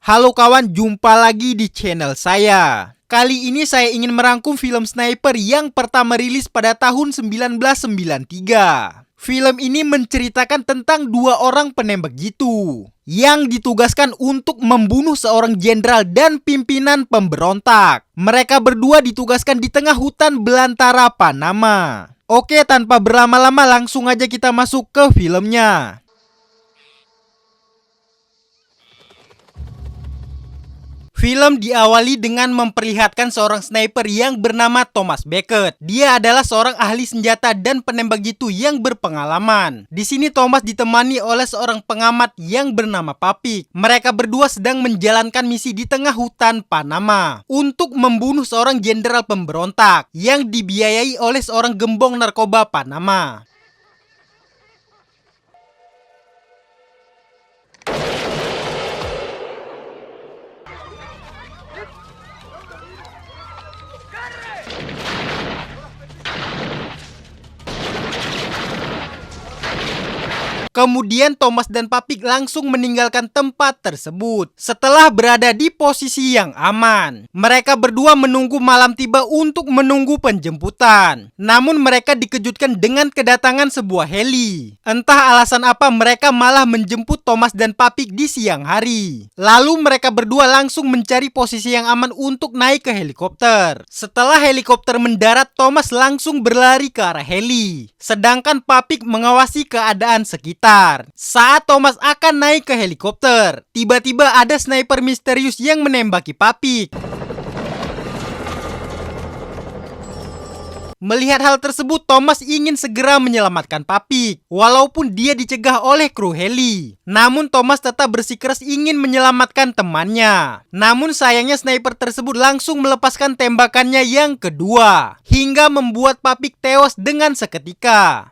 Halo kawan, jumpa lagi di channel saya. Kali ini saya ingin merangkum film sniper yang pertama rilis pada tahun 1993. Film ini menceritakan tentang dua orang penembak jitu yang ditugaskan untuk membunuh seorang jenderal dan pimpinan pemberontak. Mereka berdua ditugaskan di tengah hutan belantara Panama. Oke, tanpa berlama-lama langsung aja kita masuk ke filmnya. Film diawali dengan memperlihatkan seorang sniper yang bernama Thomas Beckett. Dia adalah seorang ahli senjata dan penembak jitu yang berpengalaman. Di sini Thomas ditemani oleh seorang pengamat yang bernama Papik. Mereka berdua sedang menjalankan misi di tengah hutan Panama untuk membunuh seorang jenderal pemberontak yang dibiayai oleh seorang gembong narkoba Panama. Kemudian Thomas dan Papik langsung meninggalkan tempat tersebut. Setelah berada di posisi yang aman, mereka berdua menunggu malam tiba untuk menunggu penjemputan. Namun mereka dikejutkan dengan kedatangan sebuah heli. Entah alasan apa mereka malah menjemput Thomas dan Papik di siang hari. Lalu mereka berdua langsung mencari posisi yang aman untuk naik ke helikopter. Setelah helikopter mendarat, Thomas langsung berlari ke arah heli. Sedangkan Papik mengawasi keadaan sekitar. Saat Thomas akan naik ke helikopter, tiba-tiba ada sniper misterius yang menembaki Papik. Melihat hal tersebut, Thomas ingin segera menyelamatkan Papik, walaupun dia dicegah oleh kru heli. Namun Thomas tetap bersikeras ingin menyelamatkan temannya. Namun sayangnya sniper tersebut langsung melepaskan tembakannya yang kedua, hingga membuat Papik tewas dengan seketika.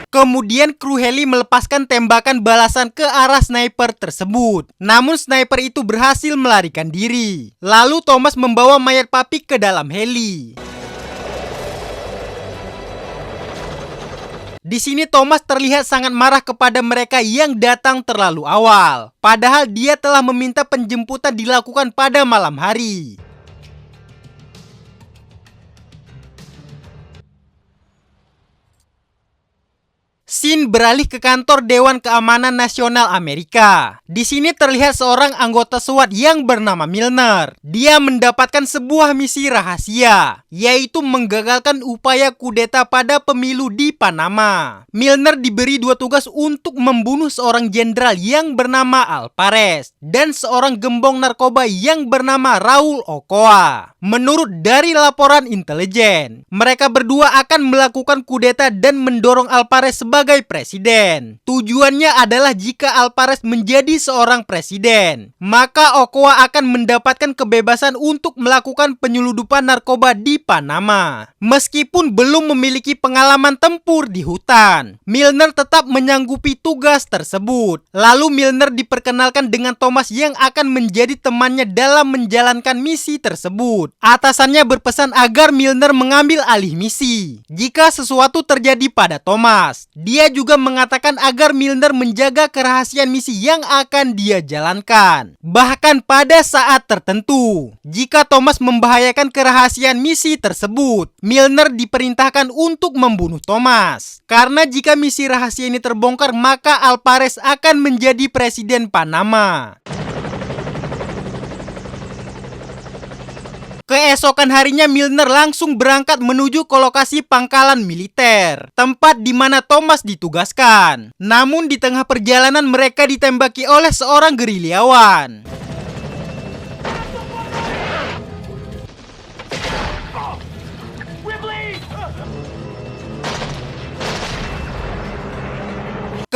Kemudian kru heli melepaskan tembakan balasan ke arah sniper tersebut. Namun sniper itu berhasil melarikan diri. Lalu Thomas membawa mayat Papik ke dalam heli. Di sini Thomas terlihat sangat marah kepada mereka yang datang terlalu awal. Padahal dia telah meminta penjemputan dilakukan pada malam hari. Scene beralih ke kantor Dewan Keamanan Nasional Amerika. Di sini terlihat seorang anggota SWAT yang bernama Milner. Dia mendapatkan sebuah misi rahasia, yaitu menggagalkan upaya kudeta pada pemilu di Panama. Milner diberi dua tugas untuk membunuh seorang jenderal yang bernama Alvarez dan seorang gembong narkoba yang bernama Raul Ochoa. Menurut dari laporan intelijen, mereka berdua akan melakukan kudeta dan mendorong Alvarez sebagai presiden. Tujuannya adalah jika Alvarez menjadi seorang presiden, maka Ochoa akan mendapatkan kebebasan untuk melakukan penyeludupan narkoba di Panama. Meskipun belum memiliki pengalaman tempur di hutan, Milner tetap menyanggupi tugas tersebut. Lalu Milner diperkenalkan dengan Thomas yang akan menjadi temannya dalam menjalankan misi tersebut. Atasannya berpesan agar Milner mengambil alih misi jika sesuatu terjadi pada Thomas. Dia juga mengatakan agar Milner menjaga kerahasiaan misi yang akan dia jalankan. Bahkan pada saat tertentu, jika Thomas membahayakan kerahasiaan misi tersebut, Milner diperintahkan untuk membunuh Thomas. Karena jika misi rahasia ini terbongkar, maka Alvarez akan menjadi presiden Panama. Keesokan harinya Milner langsung berangkat menuju ke lokasi pangkalan militer, tempat di mana Thomas ditugaskan. Namun di tengah perjalanan mereka ditembaki oleh seorang gerilyawan.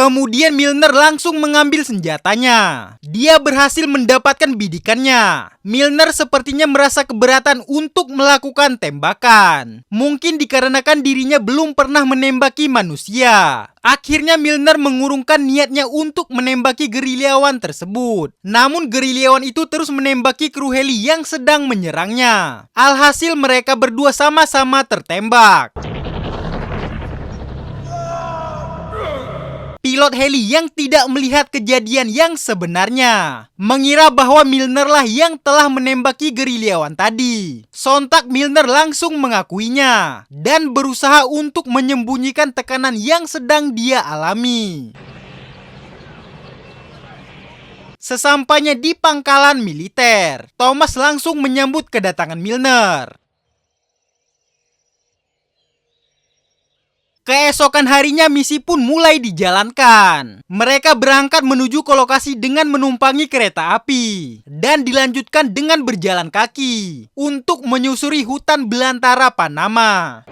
Kemudian Milner langsung mengambil senjatanya. Dia berhasil mendapatkan bidikannya. Milner sepertinya merasa keberatan untuk melakukan tembakan. Mungkin dikarenakan dirinya belum pernah menembaki manusia. Akhirnya Milner mengurungkan niatnya untuk menembaki gerilyawan tersebut. Namun gerilyawan itu terus menembaki kru heli yang sedang menyerangnya. Alhasil mereka berdua sama-sama tertembak. Pilot heli yang tidak melihat kejadian yang sebenarnya mengira bahwa Milner lah yang telah menembaki gerilyawan tadi. Sontak Milner langsung mengakuinya dan berusaha untuk menyembunyikan tekanan yang sedang dia alami. Sesampainya di pangkalan militer, Thomas langsung menyambut kedatangan Milner. Keesokan harinya misi pun mulai dijalankan. Mereka berangkat menuju ke lokasi dengan menumpangi kereta api dan dilanjutkan dengan berjalan kaki untuk menyusuri hutan belantara Panama.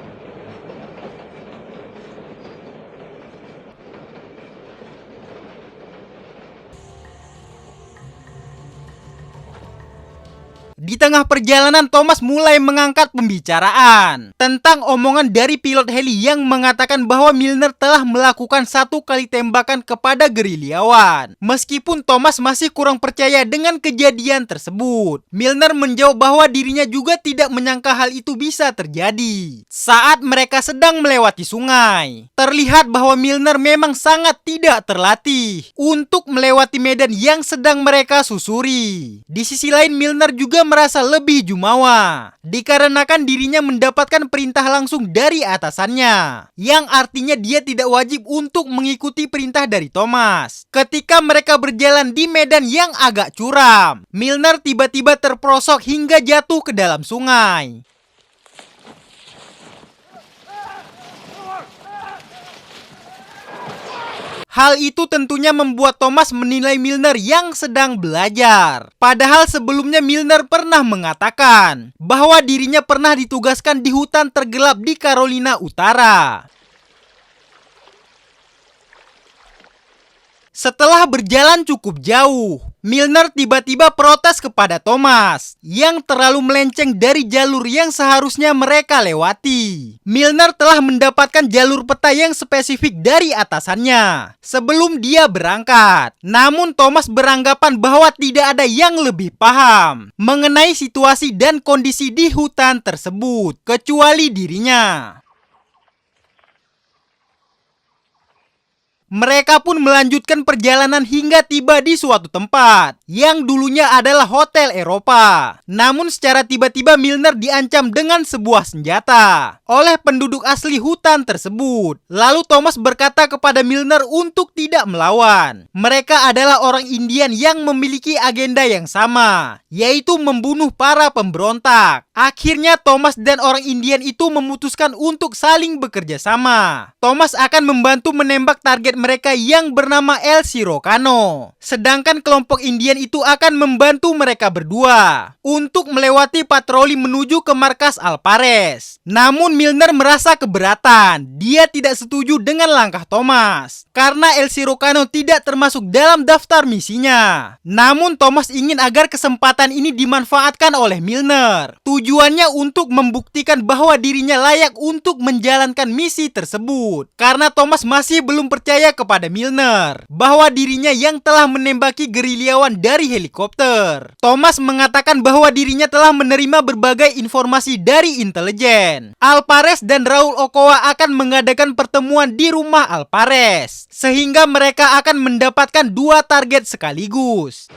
Di tengah perjalanan, Thomas mulai mengangkat pembicaraan tentang omongan dari pilot heli yang mengatakan bahwa Milner telah melakukan 1 kali tembakan kepada gerilyawan. Meskipun Thomas masih kurang percaya dengan kejadian tersebut, Milner menjawab bahwa dirinya juga tidak menyangka hal itu bisa terjadi. Saat mereka sedang melewati sungai, terlihat bahwa Milner memang sangat tidak terlatih untuk melewati medan yang sedang mereka susuri. Di sisi lain, Milner juga merasa lebih jumawa dikarenakan dirinya mendapatkan perintah langsung dari atasannya, yang artinya dia tidak wajib untuk mengikuti perintah dari Thomas. Ketika mereka berjalan di medan yang agak curam, Milner tiba-tiba terperosok hingga jatuh ke dalam sungai. Hal itu tentunya membuat Thomas menilai Milner yang sedang belajar. Padahal sebelumnya Milner pernah mengatakan bahwa dirinya pernah ditugaskan di hutan tergelap di Carolina Utara. Setelah berjalan cukup jauh, Milner tiba-tiba protes kepada Thomas yang terlalu melenceng dari jalur yang seharusnya mereka lewati. Milner telah mendapatkan jalur peta yang spesifik dari atasannya sebelum dia berangkat. Namun Thomas beranggapan bahwa tidak ada yang lebih paham mengenai situasi dan kondisi di hutan tersebut kecuali dirinya. Mereka pun melanjutkan perjalanan hingga tiba di suatu tempat yang dulunya adalah Hotel Eropa. Namun secara tiba-tiba Milner diancam dengan sebuah senjata oleh penduduk asli hutan tersebut. Lalu Thomas berkata kepada Milner untuk tidak melawan. Mereka adalah orang Indian yang memiliki agenda yang sama, yaitu membunuh para pemberontak. Akhirnya Thomas dan orang Indian itu memutuskan untuk saling bekerja sama. Thomas akan membantu menembak target mereka yang bernama El Sirocano. Sedangkan kelompok Indian itu akan membantu mereka berdua untuk melewati patroli menuju ke markas Alpares. Namun Milner merasa keberatan. Dia tidak setuju dengan langkah Thomas karena El Sirocano tidak termasuk dalam daftar misinya. Namun Thomas ingin agar kesempatan ini dimanfaatkan oleh Milner. Tujuannya untuk membuktikan bahwa dirinya layak untuk menjalankan misi tersebut. Karena Thomas masih belum percaya kepada Milner bahwa dirinya yang telah menembaki gerilyawan dari helikopter. Thomas mengatakan bahwa dirinya telah menerima berbagai informasi dari intelijen. Alpares dan Raul Ochoa akan mengadakan pertemuan di rumah Alpares, sehingga mereka akan mendapatkan 2 target sekaligus.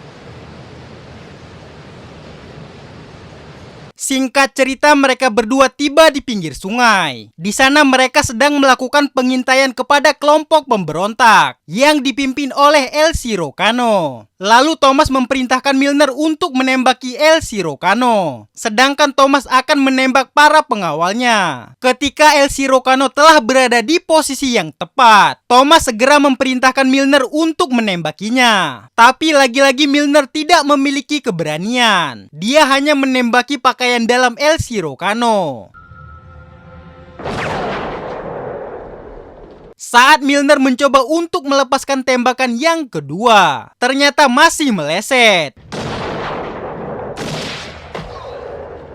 Singkat cerita, mereka berdua tiba di pinggir sungai. Di sana mereka sedang melakukan pengintaian kepada kelompok pemberontak yang dipimpin oleh El Sirocano. Lalu Thomas memerintahkan Milner untuk menembaki El Sirocano, sedangkan Thomas akan menembak para pengawalnya. Ketika El Sirocano telah berada di posisi yang tepat, Thomas segera memerintahkan Milner untuk menembakinya. Tapi lagi-lagi Milner tidak memiliki keberanian. Dia hanya menembaki pakaian dalam El Sirocano. Saat Milner mencoba untuk melepaskan tembakan yang kedua, ternyata masih meleset.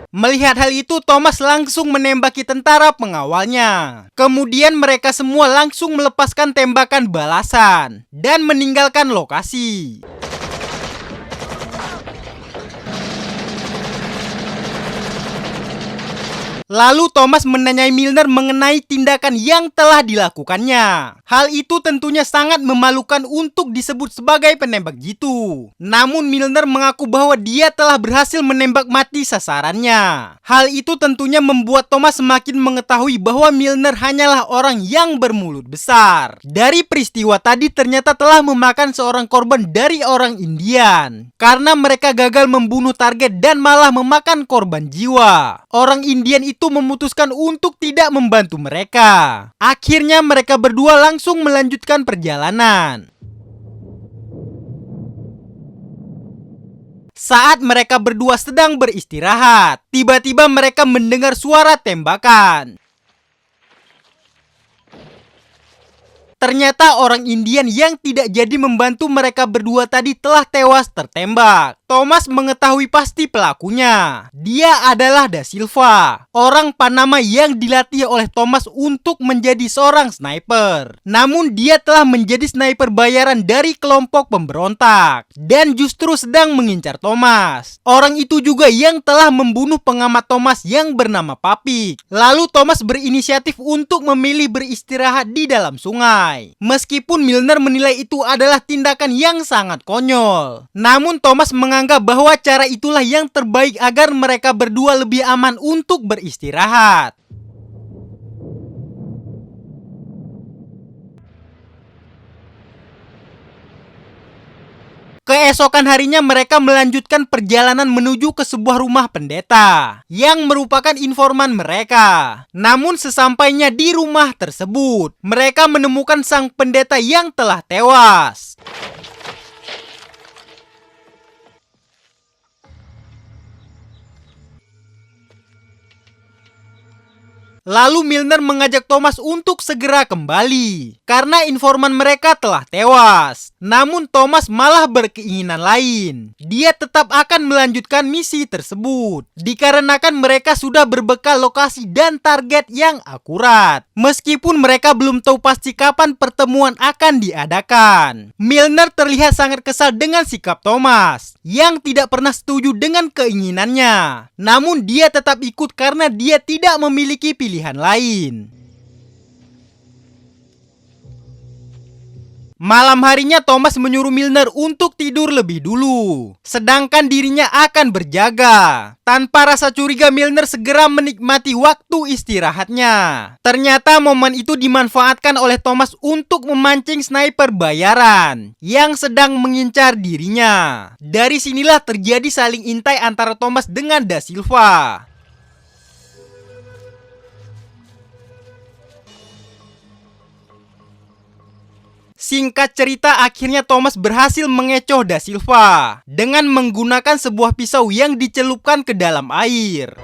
Melihat hal itu, Thomas langsung menembaki tentara pengawalnya. Kemudian mereka semua langsung melepaskan tembakan balasan dan meninggalkan lokasi. Lalu Thomas menanyai Milner mengenai tindakan yang telah dilakukannya. Hal itu tentunya sangat memalukan untuk disebut sebagai penembak jitu. Namun Milner mengaku bahwa dia telah berhasil menembak mati sasarannya. Hal itu tentunya membuat Thomas semakin mengetahui bahwa Milner hanyalah orang yang bermulut besar. Dari peristiwa tadi ternyata telah memakan seorang korban dari orang Indian. Karena mereka gagal membunuh target dan malah memakan korban jiwa. Orang Indian itu memutuskan untuk tidak membantu mereka. Akhirnya mereka berdua langsung melanjutkan perjalanan. Saat mereka berdua sedang beristirahat, tiba-tiba mereka mendengar suara tembakan. Ternyata orang Indian yang tidak jadi membantu mereka berdua tadi telah tewas tertembak. Thomas mengetahui pasti pelakunya. Dia adalah Da Silva, orang Panama yang dilatih oleh Thomas untuk menjadi seorang sniper. Namun dia telah menjadi sniper bayaran dari kelompok pemberontak dan justru sedang mengincar Thomas. Orang itu juga yang telah membunuh pengamat Thomas yang bernama Papik. Lalu Thomas berinisiatif untuk memilih beristirahat di dalam sungai. Meskipun Milner menilai itu adalah tindakan yang sangat konyol, namun Thomas menganggap bahwa cara itulah yang terbaik agar mereka berdua lebih aman untuk beristirahat. Keesokan harinya mereka melanjutkan perjalanan menuju ke sebuah rumah pendeta yang merupakan informan mereka. Namun sesampainya di rumah tersebut, mereka menemukan sang pendeta yang telah tewas. Lalu Milner mengajak Thomas untuk segera kembali karena informan mereka telah tewas. Namun Thomas malah berkeinginan lain. Dia tetap akan melanjutkan misi tersebut dikarenakan mereka sudah berbekal lokasi dan target yang akurat. Meskipun mereka belum tahu pasti kapan pertemuan akan diadakan. Milner terlihat sangat kesal dengan sikap Thomas yang tidak pernah setuju dengan keinginannya. Namun dia tetap ikut karena dia tidak memiliki pilihan lain. Malam harinya Thomas menyuruh Milner untuk tidur lebih dulu, sedangkan dirinya akan berjaga. Tanpa rasa curiga, Milner segera menikmati waktu istirahatnya. Ternyata momen itu dimanfaatkan oleh Thomas untuk memancing sniper bayaran yang sedang mengincar dirinya. Dari sinilah terjadi saling intai antara Thomas dengan Da Silva. Singkat cerita, akhirnya Thomas berhasil mengecoh Da Silva dengan menggunakan sebuah pisau yang dicelupkan ke dalam air.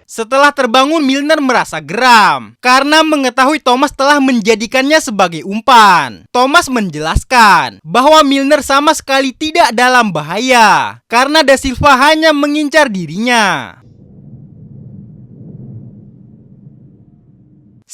Setelah terbangun, Milner merasa geram karena mengetahui Thomas telah menjadikannya sebagai umpan. Thomas menjelaskan bahwa Milner sama sekali tidak dalam bahaya karena Da Silva hanya mengincar dirinya.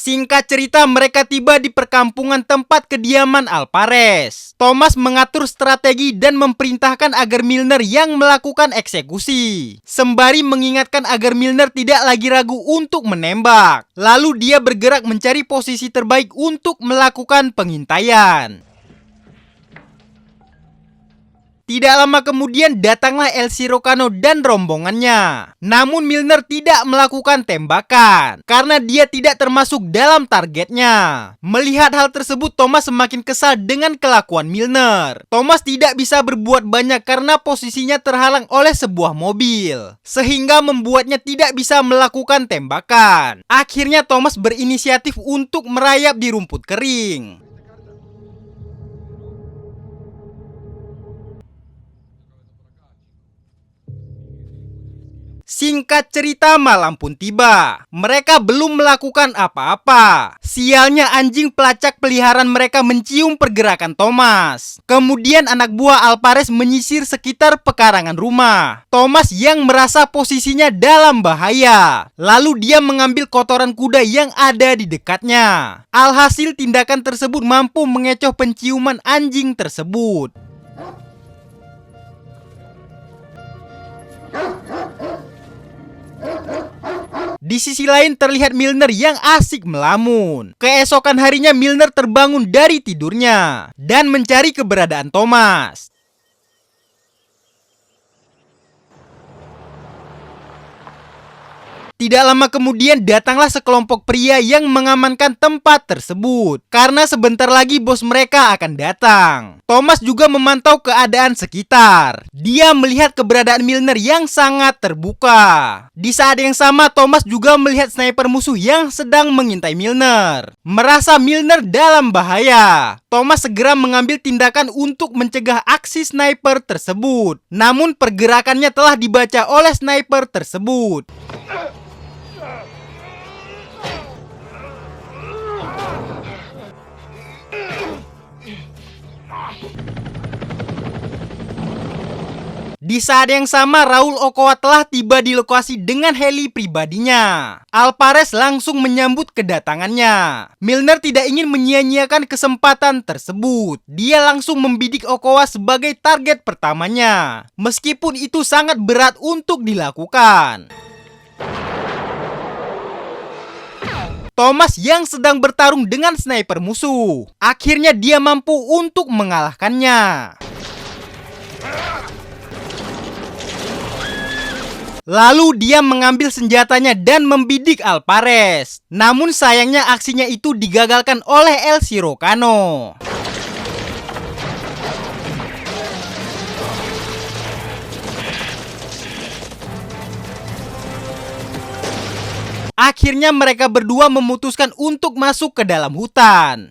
Singkat cerita, mereka tiba di perkampungan tempat kediaman Alvarez. Thomas mengatur strategi dan memerintahkan agar Milner yang melakukan eksekusi, sembari mengingatkan agar Milner tidak lagi ragu untuk menembak. Lalu dia bergerak mencari posisi terbaik untuk melakukan pengintaian. Tidak lama kemudian datanglah El Sirocano dan rombongannya. Namun Milner tidak melakukan tembakan karena dia tidak termasuk dalam targetnya. Melihat hal tersebut, Thomas semakin kesal dengan kelakuan Milner. Thomas tidak bisa berbuat banyak karena posisinya terhalang oleh sebuah mobil, sehingga membuatnya tidak bisa melakukan tembakan. Akhirnya Thomas berinisiatif untuk merayap di rumput kering. Singkat cerita, malam pun tiba. Mereka belum melakukan apa-apa. Sialnya, anjing pelacak peliharaan mereka mencium pergerakan Thomas. Kemudian anak buah Alvarez menyisir sekitar pekarangan rumah. Thomas yang merasa posisinya dalam bahaya. Lalu dia mengambil kotoran kuda yang ada di dekatnya. Alhasil tindakan tersebut mampu mengecoh penciuman anjing tersebut. Di sisi lain terlihat Milner yang asik melamun. Keesokan harinya Milner terbangun dari tidurnya dan mencari keberadaan Thomas. Tidak lama kemudian datanglah sekelompok pria yang mengamankan tempat tersebut karena sebentar lagi bos mereka akan datang. Thomas juga memantau keadaan sekitar. Dia melihat keberadaan Milner yang sangat terbuka. Di saat yang sama Thomas juga melihat sniper musuh yang sedang mengintai Milner. Merasa Milner dalam bahaya, Thomas segera mengambil tindakan untuk mencegah aksi sniper tersebut. Namun pergerakannya telah dibaca oleh sniper tersebut. Di saat yang sama, Raul Ochoa telah tiba di lokasi dengan heli pribadinya. Alvarez langsung menyambut kedatangannya. Milner tidak ingin menyia-nyiakan kesempatan tersebut. Dia langsung membidik Ochoa sebagai target pertamanya. Meskipun itu sangat berat untuk dilakukan. Thomas yang sedang bertarung dengan sniper musuh. Akhirnya dia mampu untuk mengalahkannya. Lalu dia mengambil senjatanya dan membidik Alvarez. Namun sayangnya aksinya itu digagalkan oleh El Cirocano. Akhirnya mereka berdua memutuskan untuk masuk ke dalam hutan.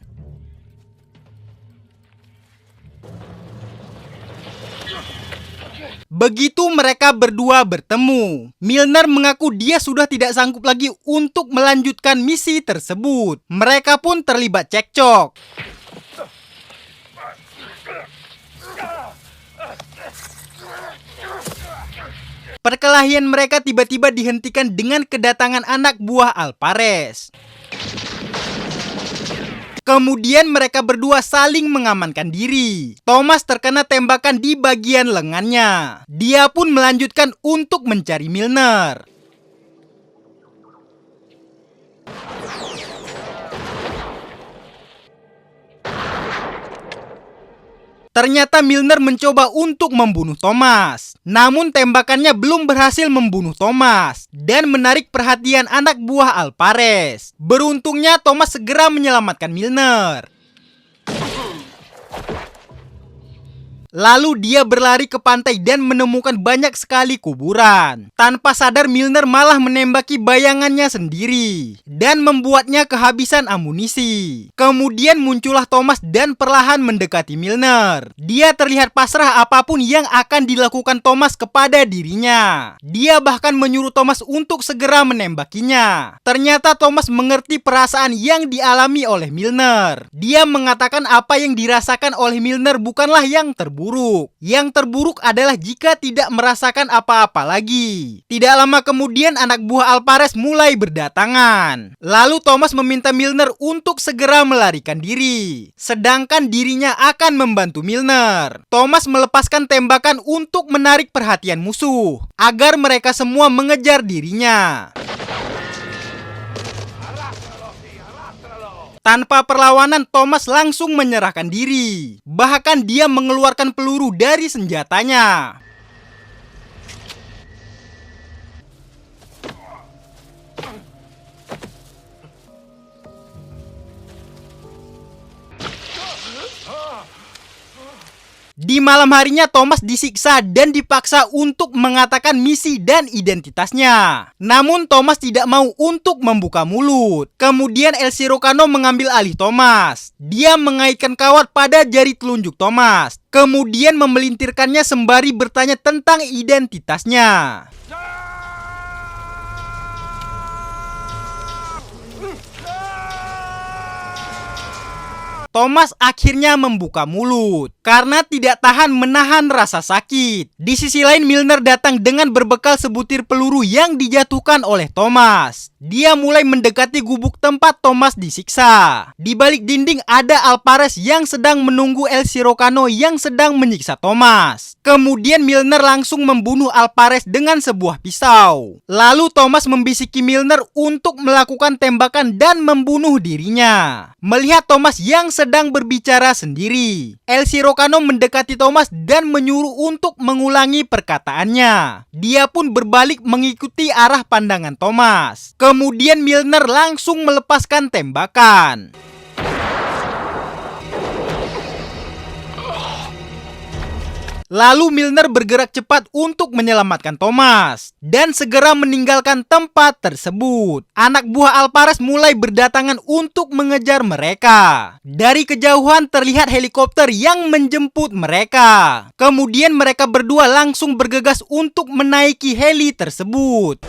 Begitu mereka berdua bertemu, Milner mengaku dia sudah tidak sanggup lagi untuk melanjutkan misi tersebut. Mereka pun terlibat cekcok. Perkelahian mereka tiba-tiba dihentikan dengan kedatangan anak buah Alvarez. Kemudian mereka berdua saling mengamankan diri. Thomas terkena tembakan di bagian lengannya. Dia pun melanjutkan untuk mencari Milner. Ternyata Milner mencoba untuk membunuh Thomas. Namun tembakannya belum berhasil membunuh Thomas dan menarik perhatian anak buah Alvarez. Beruntungnya Thomas segera menyelamatkan Milner. Lalu dia berlari ke pantai dan menemukan banyak sekali kuburan. Tanpa sadar Milner malah menembaki bayangannya sendiri dan membuatnya kehabisan amunisi. Kemudian muncullah Thomas dan perlahan mendekati Milner. Dia terlihat pasrah apapun yang akan dilakukan Thomas kepada dirinya. Dia bahkan menyuruh Thomas untuk segera menembakinya. Ternyata Thomas mengerti perasaan yang dialami oleh Milner. Dia mengatakan apa yang dirasakan oleh Milner bukanlah yang terburuk. Yang terburuk adalah jika tidak merasakan apa-apa lagi. Tidak lama kemudian anak buah Alvarez mulai berdatangan. Lalu Thomas meminta Milner untuk segera melarikan diri. Sedangkan dirinya akan membantu Milner. Thomas melepaskan tembakan untuk menarik perhatian musuh agar mereka semua mengejar dirinya. Tanpa perlawanan, Thomas langsung menyerahkan diri. Bahkan dia mengeluarkan peluru dari senjatanya. Di malam harinya Thomas disiksa dan dipaksa untuk mengatakan misi dan identitasnya. Namun Thomas tidak mau untuk membuka mulut. Kemudian El Cirocano mengambil alih Thomas. Dia mengaitkan kawat pada jari telunjuk Thomas. Kemudian memelintirkannya sembari bertanya tentang identitasnya. Thomas akhirnya membuka mulut karena tidak tahan menahan rasa sakit. Di sisi lain, Milner datang dengan berbekal sebutir peluru yang dijatuhkan oleh Thomas. Dia mulai mendekati gubuk tempat Thomas disiksa. Di balik dinding ada Alvarez yang sedang menunggu El Sirocano yang sedang menyiksa Thomas. Kemudian Milner langsung membunuh Alvarez dengan sebuah pisau. Lalu Thomas membisiki Milner untuk melakukan tembakan dan membunuh dirinya. Melihat Thomas yang sedang berbicara sendiri, El Sirocano mendekati Thomas dan menyuruh untuk mengulangi perkataannya. Dia pun berbalik mengikuti arah pandangan Thomas. Kemudian Milner langsung melepaskan tembakan. Lalu Milner bergerak cepat untuk menyelamatkan Thomas dan segera meninggalkan tempat tersebut. Anak buah Alvarez mulai berdatangan untuk mengejar mereka. Dari kejauhan terlihat helikopter yang menjemput mereka. Kemudian mereka berdua langsung bergegas untuk menaiki heli tersebut.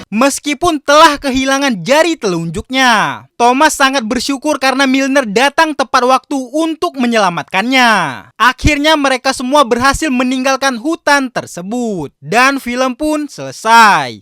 Meskipun telah kehilangan jari telunjuknya, Thomas sangat bersyukur karena Milner datang tepat waktu untuk menyelamatkannya. Akhirnya mereka semua berhasil meninggalkan hutan tersebut dan film pun selesai.